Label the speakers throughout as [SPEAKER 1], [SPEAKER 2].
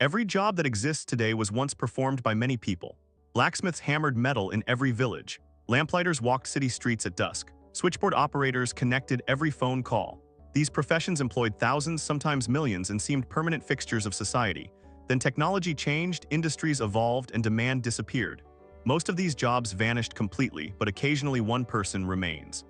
[SPEAKER 1] Every job that exists today was once performed by many people. Blacksmiths hammered metal in every village. Lamplighters walked city streets at dusk. Switchboard operators connected every phone call. These professions employed thousands, sometimes millions, and seemed permanent fixtures of society. Then technology changed, industries evolved, and demand disappeared. Most of these jobs vanished completely, but occasionally one person remains.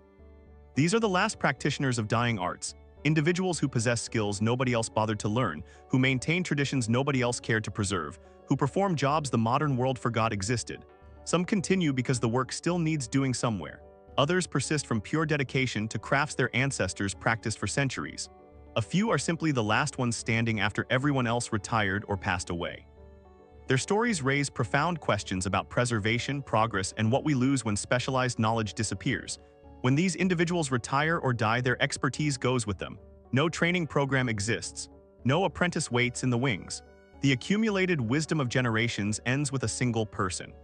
[SPEAKER 1] These are the last practitioners of dying arts, individuals who possess skills nobody else bothered to learn, who maintain traditions nobody else cared to preserve, who perform jobs the modern world forgot existed. Some continue because the work still needs doing somewhere. Others persist from pure dedication to crafts their ancestors practiced for centuries. A few are simply the last ones standing after everyone else retired or passed away. Their stories raise profound questions about preservation, progress, and what we lose when specialized knowledge disappears. When these individuals retire or die, their expertise goes with them. No training program exists. No apprentice waits in the wings. The accumulated wisdom of generations ends with a single person.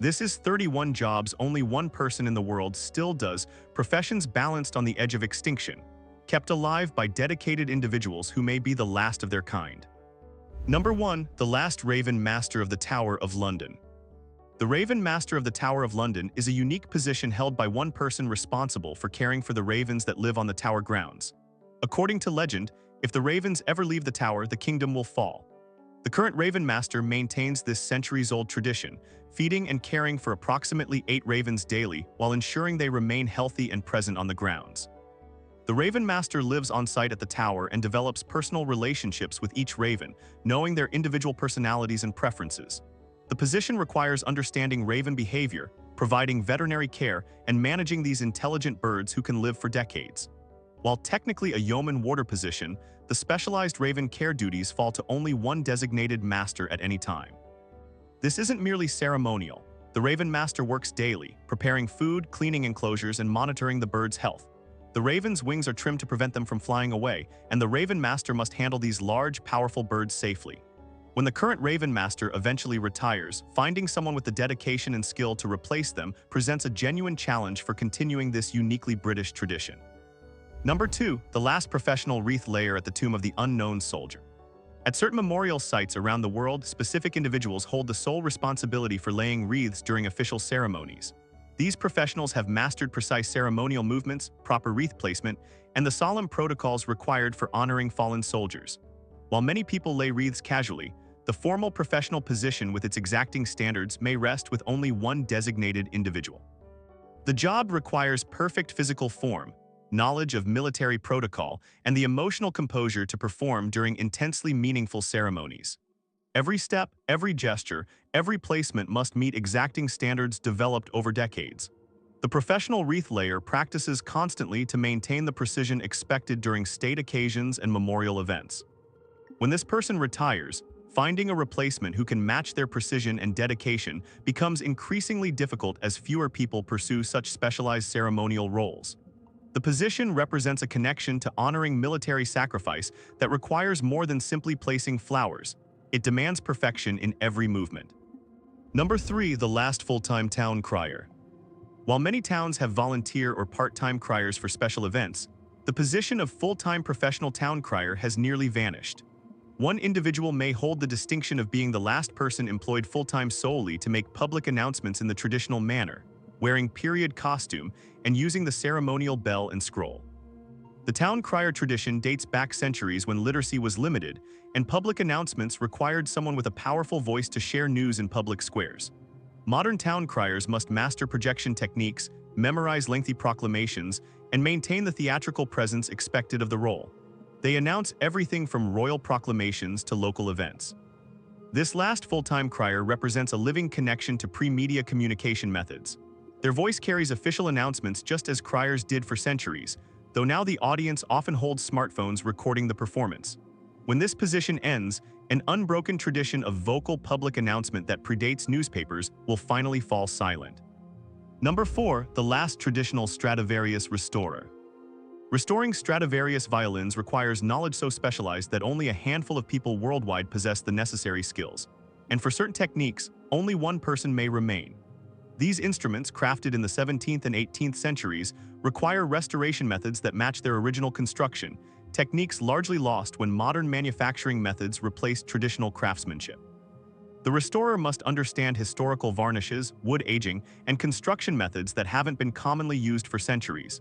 [SPEAKER 1] This is 31 jobs only one person in the world still does, professions balanced on the edge of extinction, kept alive by dedicated individuals who may be the last of their kind. Number 1. The last Ravenmaster of the Tower of London. The Ravenmaster of the Tower of London is a unique position held by one person responsible for caring for the ravens that live on the tower grounds. According to legend, if the ravens ever leave the tower, the kingdom will fall. The current Ravenmaster maintains this centuries-old tradition, feeding and caring for approximately 8 ravens daily while ensuring they remain healthy and present on the grounds. The Ravenmaster lives on site at the tower and develops personal relationships with each raven, knowing their individual personalities and preferences. The position requires understanding raven behavior, providing veterinary care, and managing these intelligent birds who can live for decades. While technically a yeoman warder position, the specialized raven care duties fall to only one designated master at any time. This isn't merely ceremonial. The Ravenmaster works daily, preparing food, cleaning enclosures, and monitoring the bird's health. The raven's wings are trimmed to prevent them from flying away, and the Ravenmaster must handle these large, powerful birds safely. When the current Ravenmaster eventually retires, finding someone with the dedication and skill to replace them presents a genuine challenge for continuing this uniquely British tradition. Number 2. The last professional wreath layer at the tomb of the unknown soldier. At certain memorial sites around the world, specific individuals hold the sole responsibility for laying wreaths during official ceremonies. These professionals have mastered precise ceremonial movements, proper wreath placement, and the solemn protocols required for honoring fallen soldiers. While many people lay wreaths casually, the formal professional position with its exacting standards may rest with only one designated individual. The job requires perfect physical form, knowledge of military protocol, and the emotional composure to perform during intensely meaningful ceremonies. Every step, every gesture, every placement must meet exacting standards developed over decades. The professional wreath layer practices constantly to maintain the precision expected during state occasions and memorial events. When this person retires, finding a replacement who can match their precision and dedication becomes increasingly difficult as fewer people pursue such specialized ceremonial roles. The position represents a connection to honoring military sacrifice that requires more than simply placing flowers. It demands perfection in every movement. Number 3. The last full-time town crier. While many towns have volunteer or part-time criers for special events, the position of full-time professional town crier has nearly vanished. One individual may hold the distinction of being the last person employed full-time solely to make public announcements in the traditional manner, wearing period costume and using the ceremonial bell and scroll. The town crier tradition dates back centuries when literacy was limited and public announcements required someone with a powerful voice to share news in public squares. Modern town criers must master projection techniques, memorize lengthy proclamations, and maintain the theatrical presence expected of the role. They announce everything from royal proclamations to local events. This last full-time crier represents a living connection to pre-media communication methods. Their voice carries official announcements just as criers did for centuries, though now the audience often holds smartphones recording the performance. When this position ends, an unbroken tradition of vocal public announcement that predates newspapers will finally fall silent. Number 4. The last traditional Stradivarius restorer. Restoring Stradivarius violins requires knowledge so specialized that only a handful of people worldwide possess the necessary skills. And for certain techniques, only one person may remain. These instruments, crafted in the 17th and 18th centuries, require restoration methods that match their original construction, techniques largely lost when modern manufacturing methods replaced traditional craftsmanship. The restorer must understand historical varnishes, wood aging, and construction methods that haven't been commonly used for centuries.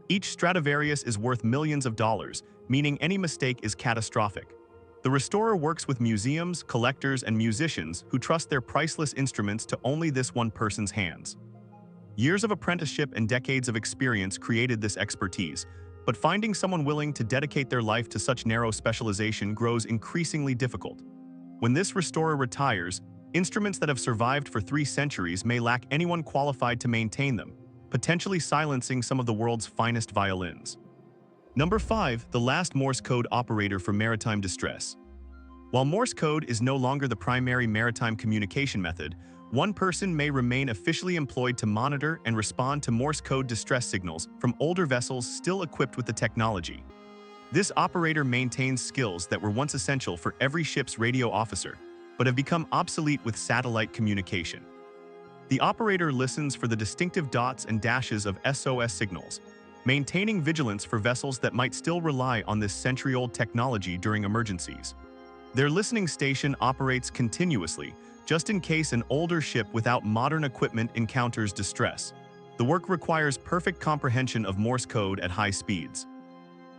[SPEAKER 1] Each Stradivarius is worth millions of dollars, meaning any mistake is catastrophic. The restorer works with museums, collectors, and musicians who trust their priceless instruments to only this one person's hands. Years of apprenticeship and decades of experience created this expertise, but finding someone willing to dedicate their life to such narrow specialization grows increasingly difficult. When this restorer retires, instruments that have survived for 3 centuries may lack anyone qualified to maintain them, potentially silencing some of the world's finest violins. Number 5. The last Morse code operator for maritime distress. While Morse code is no longer the primary maritime communication method, one person may remain officially employed to monitor and respond to Morse code distress signals from older vessels still equipped with the technology. This operator maintains skills that were once essential for every ship's radio officer, but have become obsolete with satellite communication. The operator listens for the distinctive dots and dashes of SOS signals, maintaining vigilance for vessels that might still rely on this century-old technology during emergencies. Their listening station operates continuously, just in case an older ship without modern equipment encounters distress. The work requires perfect comprehension of Morse code at high speeds.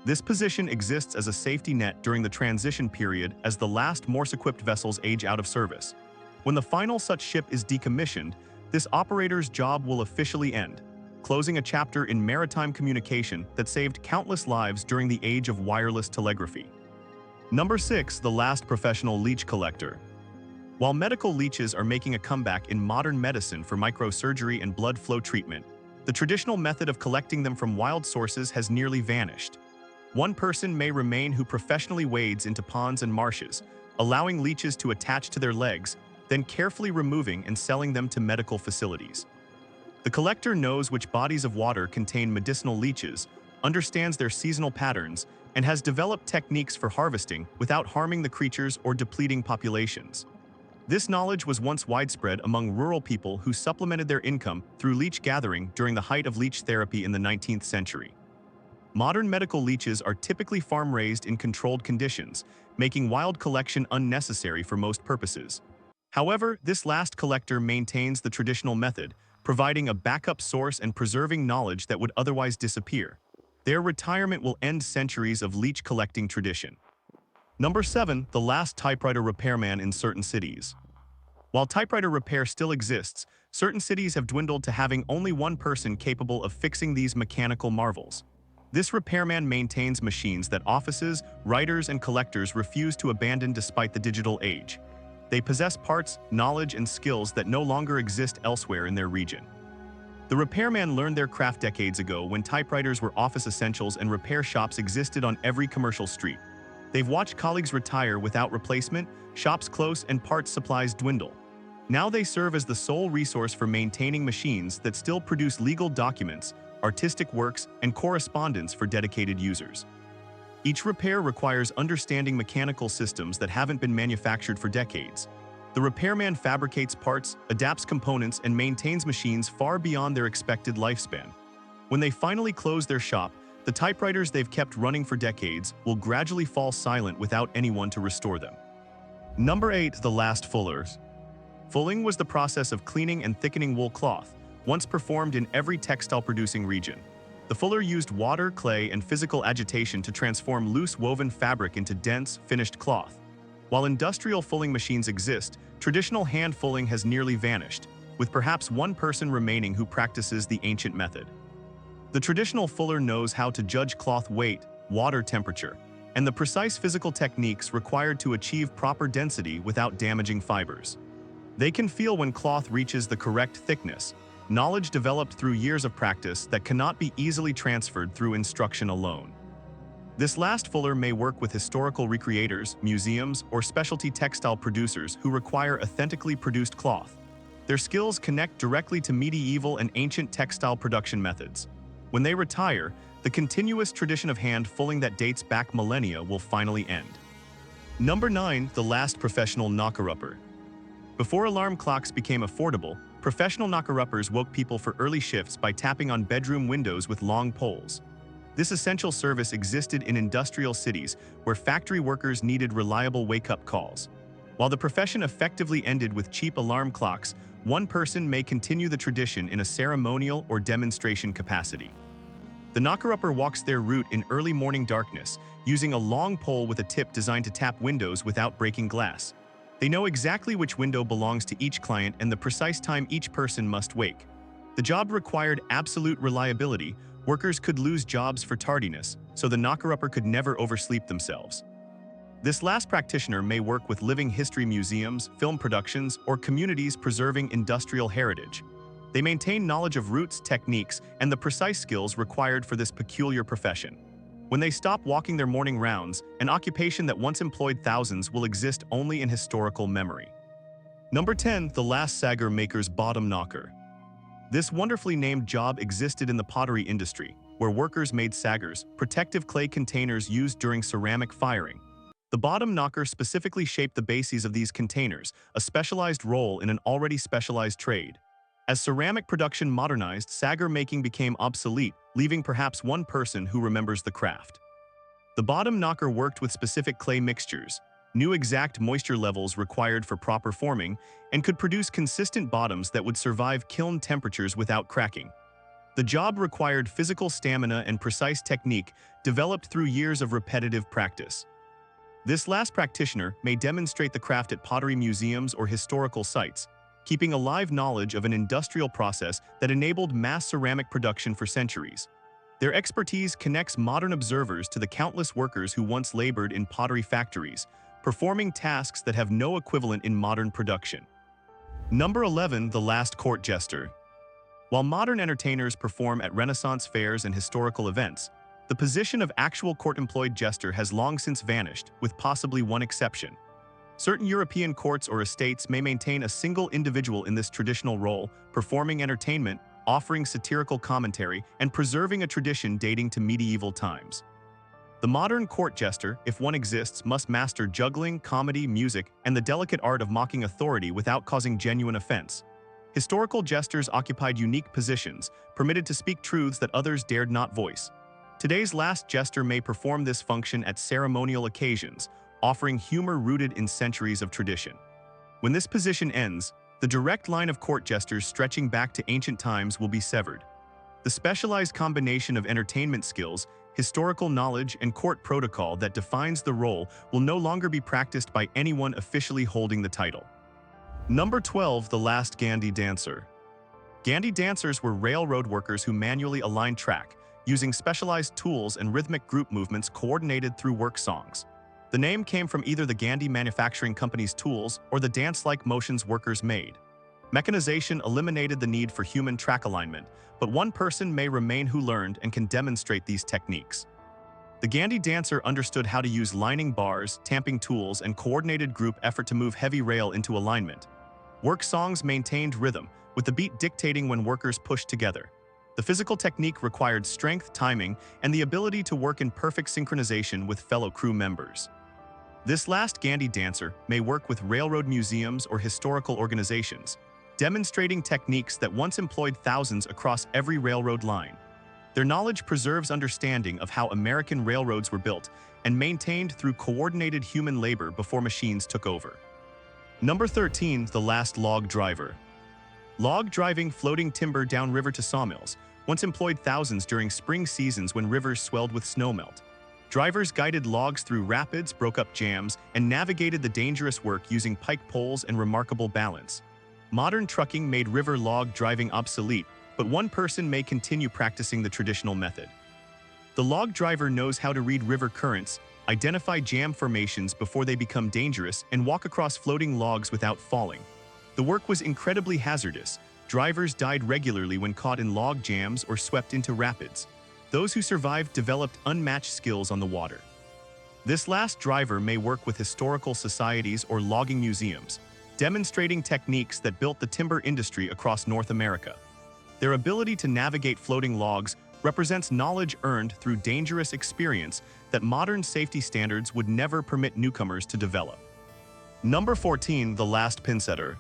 [SPEAKER 1] This position exists as a safety net during the transition period as the last Morse-equipped vessels age out of service. When the final such ship is decommissioned, this operator's job will officially end, closing a chapter in maritime communication that saved countless lives during the age of wireless telegraphy. Number 6. The last professional leech collector. While medical leeches are making a comeback in modern medicine for microsurgery and blood flow treatment, the traditional method of collecting them from wild sources has nearly vanished. One person may remain who professionally wades into ponds and marshes, allowing leeches to attach to their legs, then carefully removing and selling them to medical facilities. The collector knows which bodies of water contain medicinal leeches, understands their seasonal patterns, and has developed techniques for harvesting without harming the creatures or depleting populations. This knowledge was once widespread among rural people who supplemented their income through leech gathering during the height of leech therapy in the 19th century. Modern medical leeches are typically farm-raised in controlled conditions, making wild collection unnecessary for most purposes. However, this last collector maintains the traditional method, providing a backup source and preserving knowledge that would otherwise disappear. Their retirement will end centuries of leech collecting tradition. Number 7. The last typewriter repairman in certain cities. While typewriter repair still exists, certain cities have dwindled to having only one person capable of fixing these mechanical marvels. This repairman maintains machines that offices, writers, and collectors refuse to abandon despite the digital age. They possess parts, knowledge, and skills that no longer exist elsewhere in their region. The repairman learned their craft decades ago when typewriters were office essentials and repair shops existed on every commercial street. They've watched colleagues retire without replacement, shops close, and parts supplies dwindle. Now they serve as the sole resource for maintaining machines that still produce legal documents, artistic works, and correspondence for dedicated users. Each repair requires understanding mechanical systems that haven't been manufactured for decades. The repairman fabricates parts, adapts components, and maintains machines far beyond their expected lifespan. When they finally close their shop, the typewriters they've kept running for decades will gradually fall silent without anyone to restore them. Number 8. The last fullers. Fulling was the process of cleaning and thickening wool cloth, once performed in every textile-producing region. The fuller used water, clay, and physical agitation to transform loose woven fabric into dense, finished cloth. While industrial fulling machines exist, traditional hand fulling has nearly vanished, with perhaps one person remaining who practices the ancient method. The traditional fuller knows how to judge cloth weight, water temperature, and the precise physical techniques required to achieve proper density without damaging fibers. They can feel when cloth reaches the correct thickness, knowledge developed through years of practice that cannot be easily transferred through instruction alone. This last fuller may work with historical recreators, museums, or specialty textile producers who require authentically produced cloth. Their skills connect directly to medieval and ancient textile production methods. When they retire, the continuous tradition of hand fulling that dates back millennia will finally end. Number 9. The last professional knocker-upper. Before alarm clocks became affordable, professional knocker-uppers woke people for early shifts by tapping on bedroom windows with long poles. This essential service existed in industrial cities where factory workers needed reliable wake-up calls. While the profession effectively ended with cheap alarm clocks, one person may continue the tradition in a ceremonial or demonstration capacity. The knocker-upper walks their route in early morning darkness, using a long pole with a tip designed to tap windows without breaking glass. They know exactly which window belongs to each client and the precise time each person must wake. The job required absolute reliability. Workers could lose jobs for tardiness, so the knocker-upper could never oversleep themselves. This last practitioner may work with living history museums, film productions, or communities preserving industrial heritage. They maintain knowledge of routes, techniques, and the precise skills required for this peculiar profession. When they stop walking their morning rounds, an occupation that once employed thousands will exist only in historical memory. Number 10. The last sagger maker's bottom knocker. This wonderfully named job existed in the pottery industry, where workers made saggers, protective clay containers used during ceramic firing. The bottom knocker specifically shaped the bases of these containers, a specialized role in an already specialized trade. As ceramic production modernized, sagger making became obsolete, leaving perhaps one person who remembers the craft. The bottom knocker worked with specific clay mixtures, knew exact moisture levels required for proper forming, and could produce consistent bottoms that would survive kiln temperatures without cracking. The job required physical stamina and precise technique developed through years of repetitive practice. This last practitioner may demonstrate the craft at pottery museums or historical sites, keeping alive knowledge of an industrial process that enabled mass ceramic production for centuries. Their expertise connects modern observers to the countless workers who once labored in pottery factories, performing tasks that have no equivalent in modern production. Number 11. The last court jester. While modern entertainers perform at Renaissance fairs and historical events, the position of actual court-employed jester has long since vanished, with possibly one exception. Certain European courts or estates may maintain a single individual in this traditional role, performing entertainment, offering satirical commentary, and preserving a tradition dating to medieval times. The modern court jester, if one exists, must master juggling, comedy, music, and the delicate art of mocking authority without causing genuine offense. Historical jesters occupied unique positions, permitted to speak truths that others dared not voice. Today's last jester may perform this function at ceremonial occasions, offering humor rooted in centuries of tradition. When this position ends, the direct line of court jesters stretching back to ancient times will be severed. The specialized combination of entertainment skills, historical knowledge, and court protocol that defines the role will no longer be practiced by anyone officially holding the title. Number 12. The last Gandhi dancer. Gandhi dancers were railroad workers who manually aligned track, using specialized tools and rhythmic group movements coordinated through work songs. The name came from either the Gandhi Manufacturing Company's tools or the dance-like motions workers made. Mechanization eliminated the need for human track alignment, but one person may remain who learned and can demonstrate these techniques. The Gandhi dancer understood how to use lining bars, tamping tools, and coordinated group effort to move heavy rail into alignment. Work songs maintained rhythm, with the beat dictating when workers pushed together. The physical technique required strength, timing, and the ability to work in perfect synchronization with fellow crew members. This last Gandhi dancer may work with railroad museums or historical organizations, demonstrating techniques that once employed thousands across every railroad line. Their knowledge preserves understanding of how American railroads were built and maintained through coordinated human labor before machines took over. Number 13. The last log driver. Log driving floating timber downriver to sawmills once employed thousands during spring seasons when rivers swelled with snowmelt. Drivers guided logs through rapids, broke up jams, and navigated the dangerous work using pike poles and remarkable balance. Modern trucking made river log driving obsolete, but one person may continue practicing the traditional method. The log driver knows how to read river currents, identify jam formations before they become dangerous, and walk across floating logs without falling. The work was incredibly hazardous. Drivers died regularly when caught in log jams or swept into rapids. Those who survived developed unmatched skills on the water. This last driver may work with historical societies or logging museums, demonstrating techniques that built the timber industry across North America. Their ability to navigate floating logs represents knowledge earned through dangerous experience that modern safety standards would never permit newcomers to develop. Number 14. The last pinsetter.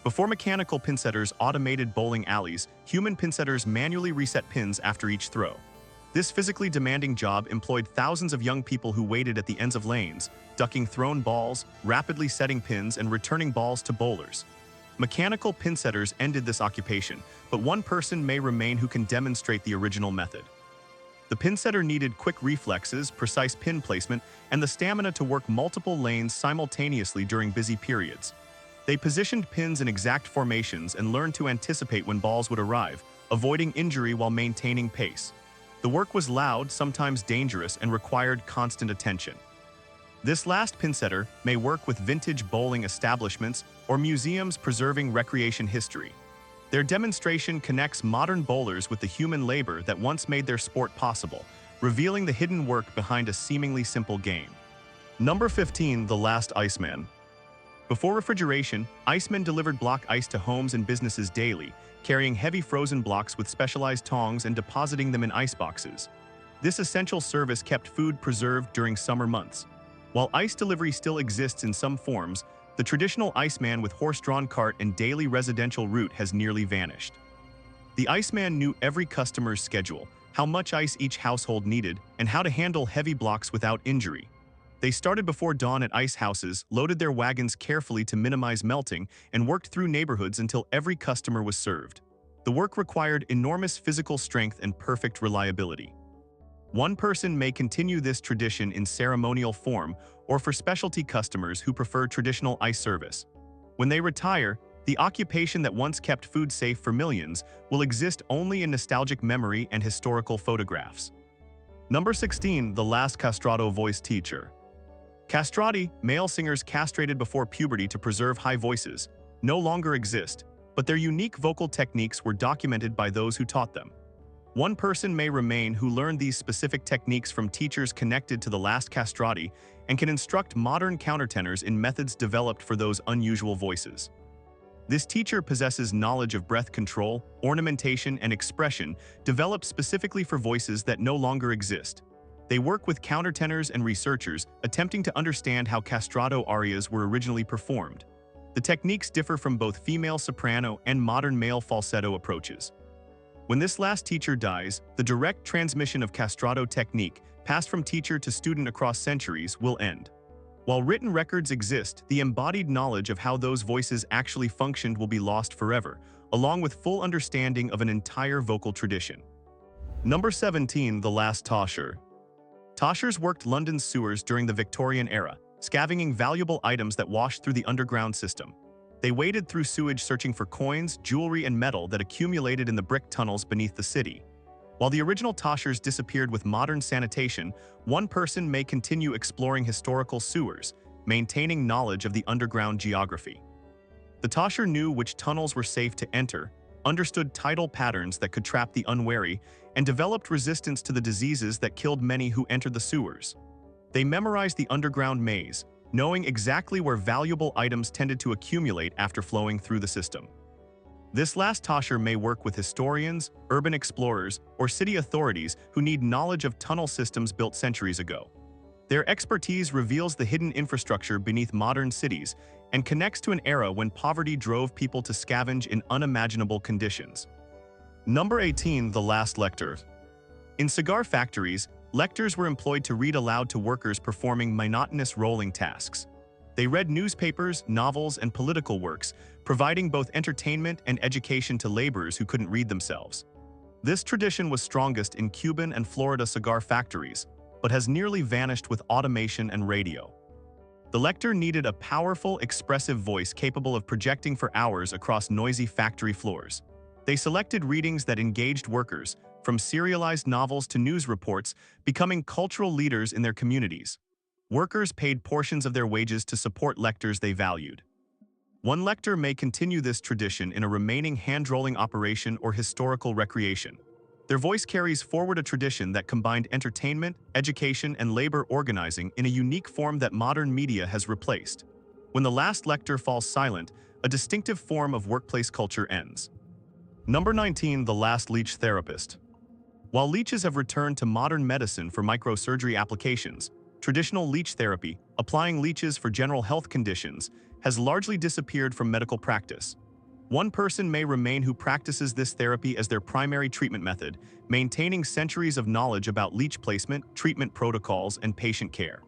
[SPEAKER 1] Before mechanical pinsetters automated bowling alleys, human pinsetters manually reset pins after each throw. This physically demanding job employed thousands of young people who waited at the ends of lanes, ducking thrown balls, rapidly setting pins, and returning balls to bowlers. Mechanical pin setters ended this occupation, but one person may remain who can demonstrate the original method. The pin setter needed quick reflexes, precise pin placement, and the stamina to work multiple lanes simultaneously during busy periods. They positioned pins in exact formations and learned to anticipate when balls would arrive, avoiding injury while maintaining pace. The work was loud, sometimes dangerous, and required constant attention. This last pin setter may work with vintage bowling establishments or museums preserving recreation history. Their demonstration connects modern bowlers with the human labor that once made their sport possible, revealing the hidden work behind a seemingly simple game. Number 15, the last Iceman. Before refrigeration, icemen delivered block ice to homes and businesses daily, carrying heavy frozen blocks with specialized tongs and depositing them in ice boxes. This essential service kept food preserved during summer months. While ice delivery still exists in some forms, the traditional Iceman with horse-drawn cart and daily residential route has nearly vanished. The Iceman knew every customer's schedule, how much ice each household needed, and how to handle heavy blocks without injury. They started before dawn at ice houses, loaded their wagons carefully to minimize melting, and worked through neighborhoods until every customer was served. The work required enormous physical strength and perfect reliability. One person may continue this tradition in ceremonial form or for specialty customers who prefer traditional ice service. When they retire, the occupation that once kept food safe for millions will exist only in nostalgic memory and historical photographs. Number 16, the last castrato voice teacher. Castrati, male singers castrated before puberty to preserve high voices, no longer exist, but their unique vocal techniques were documented by those who taught them. One person may remain who learned these specific techniques from teachers connected to the last castrati and can instruct modern countertenors in methods developed for those unusual voices. This teacher possesses knowledge of breath control, ornamentation, and expression developed specifically for voices that no longer exist. They work with countertenors and researchers, attempting to understand how castrato arias were originally performed. The techniques differ from both female soprano and modern male falsetto approaches. When this last teacher dies, the direct transmission of castrato technique, passed from teacher to student across centuries, will end. While written records exist, the embodied knowledge of how those voices actually functioned will be lost forever, along with full understanding of an entire vocal tradition. Number 17, the last Tosher. Toshers worked London's sewers during the Victorian era, scavenging valuable items that washed through the underground system. They waded through sewage searching for coins, jewelry, and metal that accumulated in the brick tunnels beneath the city. While the original Toshers disappeared with modern sanitation, one person may continue exploring historical sewers, maintaining knowledge of the underground geography. The Tosher knew which tunnels were safe to enter, understood tidal patterns that could trap the unwary, and developed resistance to the diseases that killed many who entered the sewers. They memorized the underground maze, knowing exactly where valuable items tended to accumulate after flowing through the system. This last Tosher may work with historians, urban explorers, or city authorities who need knowledge of tunnel systems built centuries ago. Their expertise reveals the hidden infrastructure beneath modern cities and connects to an era when poverty drove people to scavenge in unimaginable conditions. Number 18, the last lector. In cigar factories, lectors were employed to read aloud to workers performing monotonous rolling tasks. They read newspapers, novels, and political works, providing both entertainment and education to laborers who couldn't read themselves. This tradition was strongest in Cuban and Florida cigar factories, but has nearly vanished with automation and radio. The lector needed a powerful, expressive voice capable of projecting for hours across noisy factory floors. They selected readings that engaged workers, from serialized novels to news reports, becoming cultural leaders in their communities. Workers paid portions of their wages to support lectors they valued. One lector may continue this tradition in a remaining hand-rolling operation or historical recreation. Their voice carries forward a tradition that combined entertainment, education, and labor organizing in a unique form that modern media has replaced. When the last lector falls silent, a distinctive form of workplace culture ends. Number 19, the last leech therapist. While leeches have returned to modern medicine for microsurgery applications, traditional leech therapy, applying leeches for general health conditions, has largely disappeared from medical practice. One person may remain who practices this therapy as their primary treatment method, maintaining centuries of knowledge about leech placement, treatment protocols, and patient care.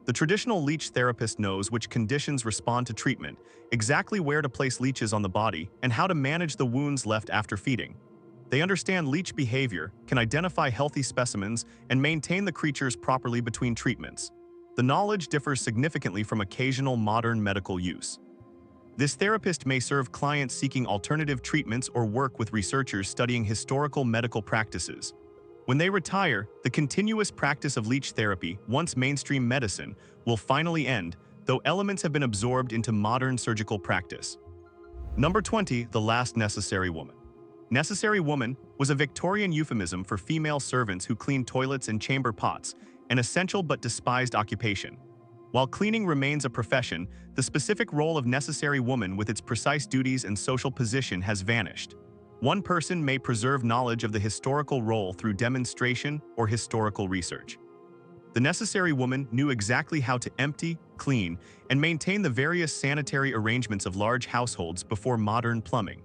[SPEAKER 1] The traditional leech therapist knows which conditions respond to treatment, exactly where to place leeches on the body, and how to manage the wounds left after feeding. They understand leech behavior, can identify healthy specimens, and maintain the creatures properly between treatments. The knowledge differs significantly from occasional modern medical use. This therapist may serve clients seeking alternative treatments or work with researchers studying historical medical practices. When they retire, the continuous practice of leech therapy, once mainstream medicine, will finally end, though elements have been absorbed into modern surgical practice. Number 20, the last necessary woman. Necessary woman was a Victorian euphemism for female servants who cleaned toilets and chamber pots, an essential but despised occupation. While cleaning remains a profession, the specific role of necessary woman with its precise duties and social position has vanished. One person may preserve knowledge of the historical role through demonstration or historical research. The necessary woman knew exactly how to empty, clean, and maintain the various sanitary arrangements of large households before modern plumbing.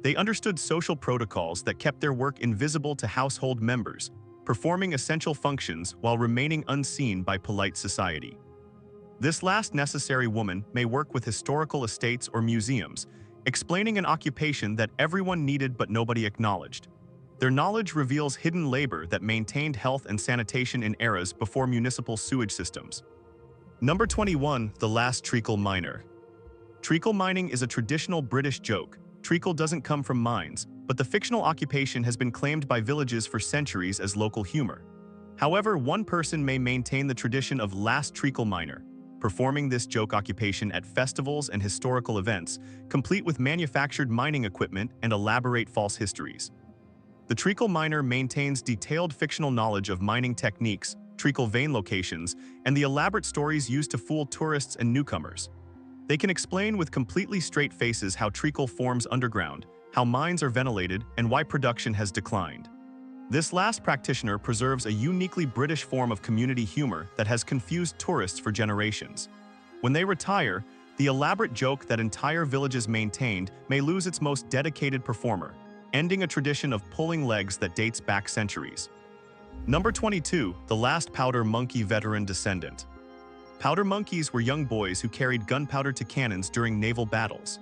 [SPEAKER 1] They understood social protocols that kept their work invisible to household members, performing essential functions while remaining unseen by polite society. This last necessary woman may work with historical estates or museums, explaining an occupation that everyone needed but nobody acknowledged. Their knowledge reveals hidden labor that maintained health and sanitation in eras before municipal sewage systems. Number 21, the last treacle miner. Treacle mining is a traditional British joke. Treacle doesn't come from mines, but the fictional occupation has been claimed by villages for centuries as local humor. However, one person may maintain the tradition of last treacle miner, performing this joke occupation at festivals and historical events, complete with manufactured mining equipment and elaborate false histories. The treacle miner maintains detailed fictional knowledge of mining techniques, treacle vein locations, and the elaborate stories used to fool tourists and newcomers. They can explain with completely straight faces how treacle forms underground, how mines are ventilated, and why production has declined. This last practitioner preserves a uniquely British form of community humor that has confused tourists for generations. When they retire, the elaborate joke that entire villages maintained may lose its most dedicated performer, ending a tradition of pulling legs that dates back centuries. Number 22, the last powder monkey veteran descendant. Powder monkeys were young boys who carried gunpowder to cannons during naval battles.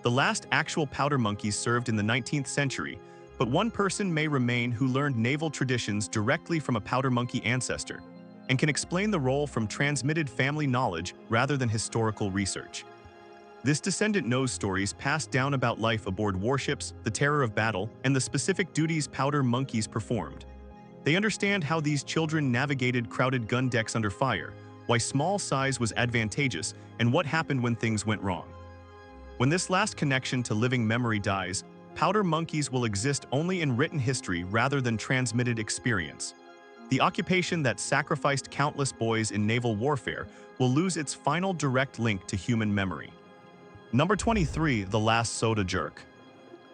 [SPEAKER 1] The last actual powder monkeys served in the 19th century, but one person may remain who learned naval traditions directly from a powder monkey ancestor and can explain the role from transmitted family knowledge rather than historical research. This descendant knows stories passed down about life aboard warships, the terror of battle, and the specific duties powder monkeys performed. They understand how these children navigated crowded gun decks under fire, why small size was advantageous, and what happened when things went wrong. When this last connection to living memory dies, powder monkeys will exist only in written history rather than transmitted experience. The occupation that sacrificed countless boys in naval warfare will lose its final direct link to human memory. Number 23, the last soda jerk.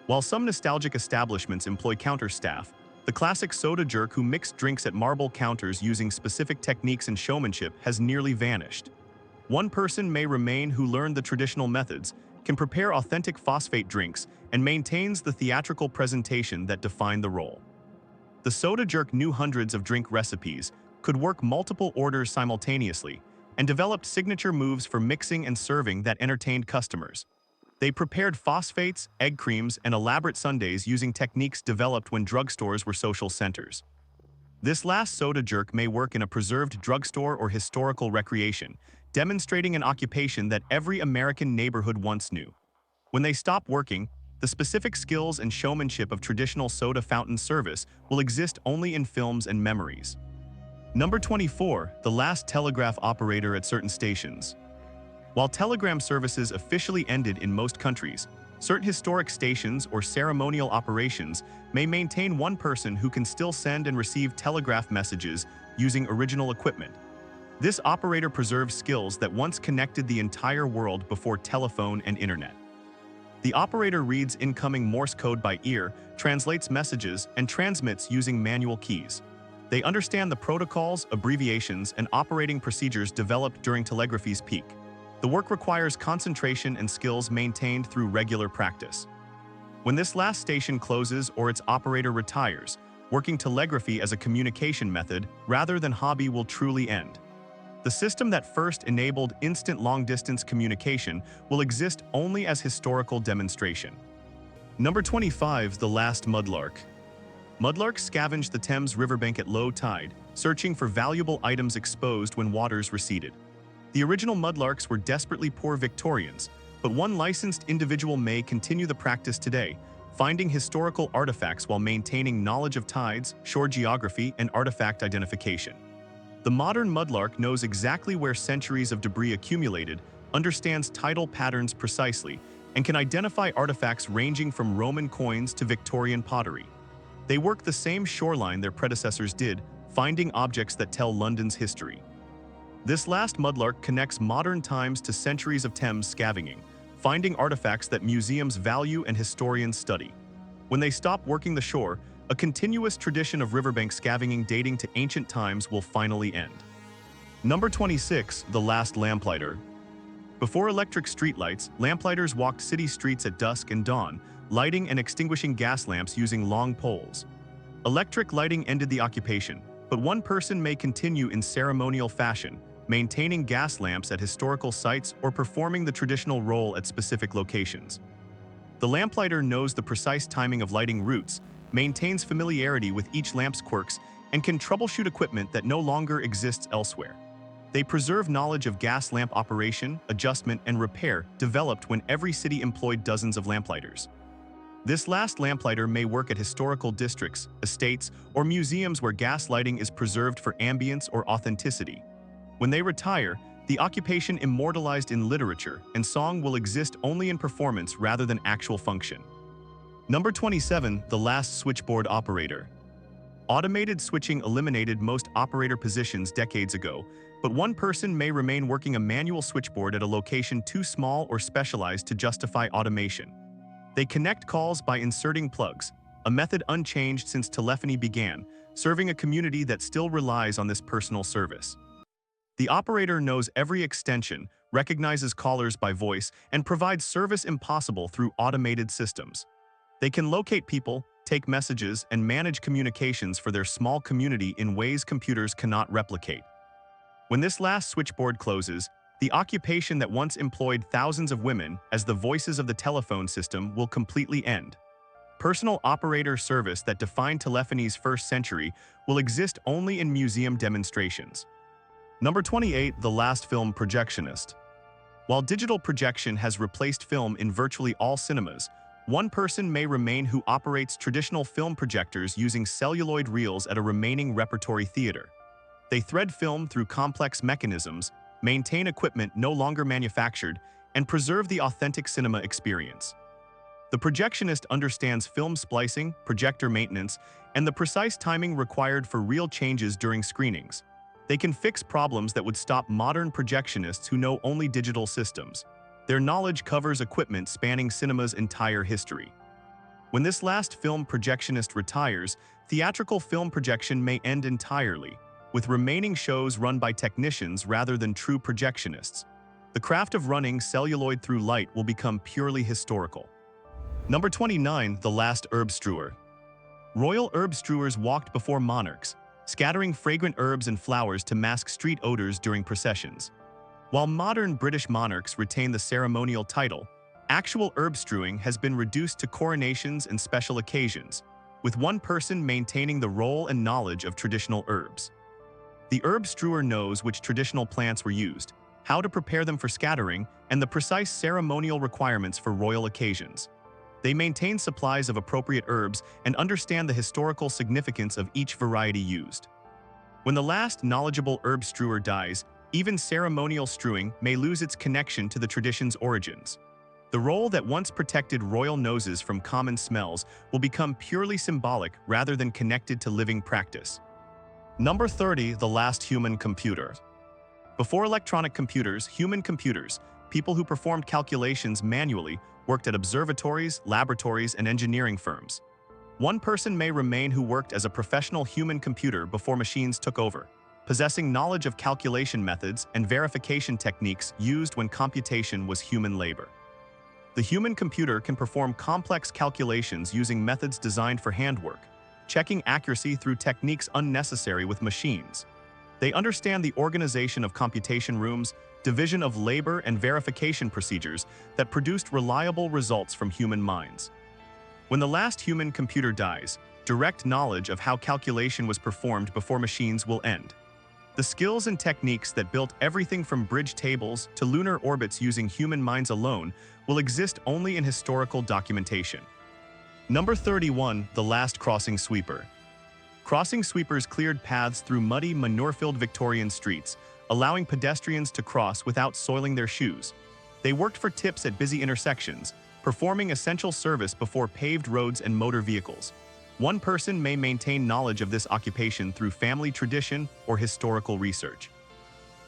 [SPEAKER 1] While some nostalgic establishments employ counter staff, the classic soda jerk who mixed drinks at marble counters using specific techniques and showmanship has nearly vanished. One person may remain who learned the traditional methods, can prepare authentic phosphate drinks, and maintains the theatrical presentation that defined the role. The soda jerk knew hundreds of drink recipes, could work multiple orders simultaneously, and developed signature moves for mixing and serving that entertained customers. They prepared phosphates, egg creams, and elaborate sundaes using techniques developed when drugstores were social centers. This last soda jerk may work in a preserved drugstore or historical recreation, demonstrating an occupation that every American neighborhood once knew. When they stop working, the specific skills and showmanship of traditional soda fountain service will exist only in films and memories. Number 24, the last telegraph operator at certain stations. While telegram services officially ended in most countries, certain historic stations or ceremonial operations may maintain one person who can still send and receive telegraph messages using original equipment. This operator preserves skills that once connected the entire world before telephone and internet. The operator reads incoming Morse code by ear, translates messages, and transmits using manual keys. They understand the protocols, abbreviations, and operating procedures developed during telegraphy's peak. The work requires concentration and skills maintained through regular practice. When this last station closes or its operator retires, working telegraphy as a communication method rather than hobby will truly end. The system that first enabled instant long-distance communication will exist only as historical demonstration. Number 25, the last mudlark. Mudlarks scavenged the Thames riverbank at low tide, searching for valuable items exposed when waters receded. The original mudlarks were desperately poor Victorians, but one licensed individual may continue the practice today, finding historical artifacts while maintaining knowledge of tides, shore geography, and artifact identification. The modern mudlark knows exactly where centuries of debris accumulated, understands tidal patterns precisely, and can identify artifacts ranging from Roman coins to Victorian pottery. They work the same shoreline their predecessors did, finding objects that tell London's history. This last mudlark connects modern times to centuries of Thames scavenging, finding artifacts that museums value and historians study. When they stop working the shore, a continuous tradition of riverbank scavenging dating to ancient times will finally end. Number 26, the last lamplighter. Before electric streetlights, lamplighters walked city streets at dusk and dawn, lighting and extinguishing gas lamps using long poles. Electric lighting ended the occupation, but one person may continue in ceremonial fashion, maintaining gas lamps at historical sites or performing the traditional role at specific locations. The lamplighter knows the precise timing of lighting routes, maintains familiarity with each lamp's quirks, and can troubleshoot equipment that no longer exists elsewhere. They preserve knowledge of gas lamp operation, adjustment, and repair developed when every city employed dozens of lamplighters. This last lamplighter may work at historical districts, estates, or museums where gas lighting is preserved for ambience or authenticity. When they retire, the occupation immortalized in literature and song will exist only in performance rather than actual function. Number 27, the last switchboard operator. Automated switching eliminated most operator positions decades ago, but one person may remain working a manual switchboard at a location too small or specialized to justify automation. They connect calls by inserting plugs, a method unchanged since telephony began, serving a community that still relies on this personal service. The operator knows every extension, recognizes callers by voice, and provides service impossible through automated systems. They can locate people, take messages, and manage communications for their small community in ways computers cannot replicate. When this last switchboard closes, the occupation that once employed thousands of women as the voices of the telephone system will completely end. Personal operator service that defined telephony's first century will exist only in museum demonstrations. Number 28, the last film projectionist. While digital projection has replaced film in virtually all cinemas, one person may remain who operates traditional film projectors using celluloid reels at a remaining repertory theater. They thread film through complex mechanisms, maintain equipment no longer manufactured, and preserve the authentic cinema experience. The projectionist understands film splicing, projector maintenance, and the precise timing required for real changes during screenings. They can fix problems that would stop modern projectionists who know only digital systems. Their knowledge covers equipment spanning cinema's entire history. When this last film projectionist retires, theatrical film projection may end entirely, with remaining shows run by technicians rather than true projectionists. The craft of running celluloid through light will become purely historical. Number 29, the last herb strewer. Royal herb strewers walked before monarchs, scattering fragrant herbs and flowers to mask street odors during processions. While modern British monarchs retain the ceremonial title, actual herb strewing has been reduced to coronations and special occasions, with one person maintaining the role and knowledge of traditional herbs. The herb strewer knows which traditional plants were used, how to prepare them for scattering, and the precise ceremonial requirements for royal occasions. They maintain supplies of appropriate herbs and understand the historical significance of each variety used. When the last knowledgeable herb strewer dies, even ceremonial strewing may lose its connection to the tradition's origins. The role that once protected royal noses from common smells will become purely symbolic rather than connected to living practice. Number 30, the last human computer. Before electronic computers, human computers, people who performed calculations manually, worked at observatories, laboratories, and engineering firms. One person may remain who worked as a professional human computer before machines took over, possessing knowledge of calculation methods and verification techniques used when computation was human labor. The human computer can perform complex calculations using methods designed for handwork, checking accuracy through techniques unnecessary with machines. They understand the organization of computation rooms, division of labor, and verification procedures that produced reliable results from human minds. When the last human computer dies, direct knowledge of how calculation was performed before machines will end. The skills and techniques that built everything from bridge tables to lunar orbits using human minds alone will exist only in historical documentation. Number 31. The Last Crossing Sweeper. Crossing sweepers cleared paths through muddy, manure-filled Victorian streets, allowing pedestrians to cross without soiling their shoes. They worked for tips at busy intersections, performing essential service before paved roads and motor vehicles. One person may maintain knowledge of this occupation through family tradition or historical research.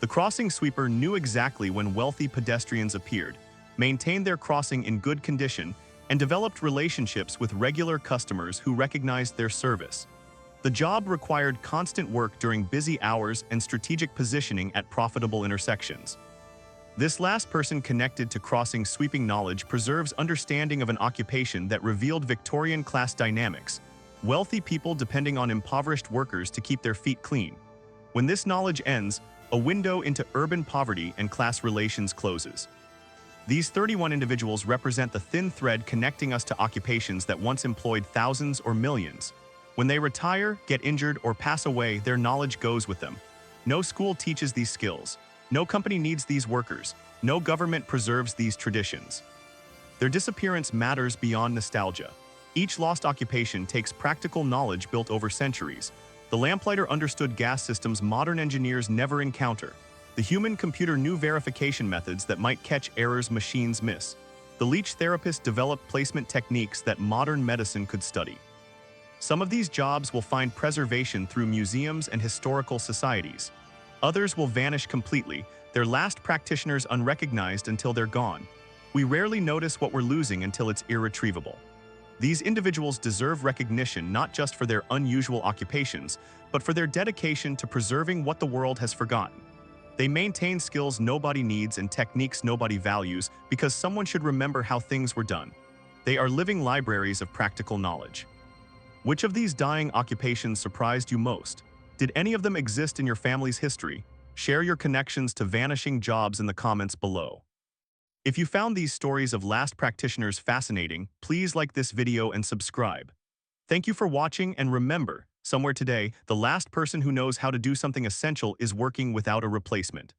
[SPEAKER 1] The crossing sweeper knew exactly when wealthy pedestrians appeared, maintained their crossing in good condition, and developed relationships with regular customers who recognized their service. The job required constant work during busy hours and strategic positioning at profitable intersections. This last person connected to crossing sweeping knowledge preserves understanding of an occupation that revealed Victorian class dynamics, wealthy people depending on impoverished workers to keep their feet clean. When this knowledge ends, a window into urban poverty and class relations closes. These 31 individuals represent the thin thread connecting us to occupations that once employed thousands or millions. When they retire, get injured, or pass away, their knowledge goes with them. No school teaches these skills. No company needs these workers. No government preserves these traditions. Their disappearance matters beyond nostalgia. Each lost occupation takes practical knowledge built over centuries. The lamplighter understood gas systems modern engineers never encounter. The human computer knew verification methods that might catch errors machines miss. The leech therapist developed placement techniques that modern medicine could study. Some of these jobs will find preservation through museums and historical societies. Others will vanish completely, their last practitioners unrecognized until they're gone. We rarely notice what we're losing until it's irretrievable. These individuals deserve recognition not just for their unusual occupations, but for their dedication to preserving what the world has forgotten. They maintain skills nobody needs and techniques nobody values because someone should remember how things were done. They are living libraries of practical knowledge. Which of these dying occupations surprised you most? Did any of them exist in your family's history? Share your connections to vanishing jobs in the comments below. If you found these stories of last practitioners fascinating, please like this video and subscribe. Thank you for watching, and remember, somewhere today, the last person who knows how to do something essential is working without a replacement.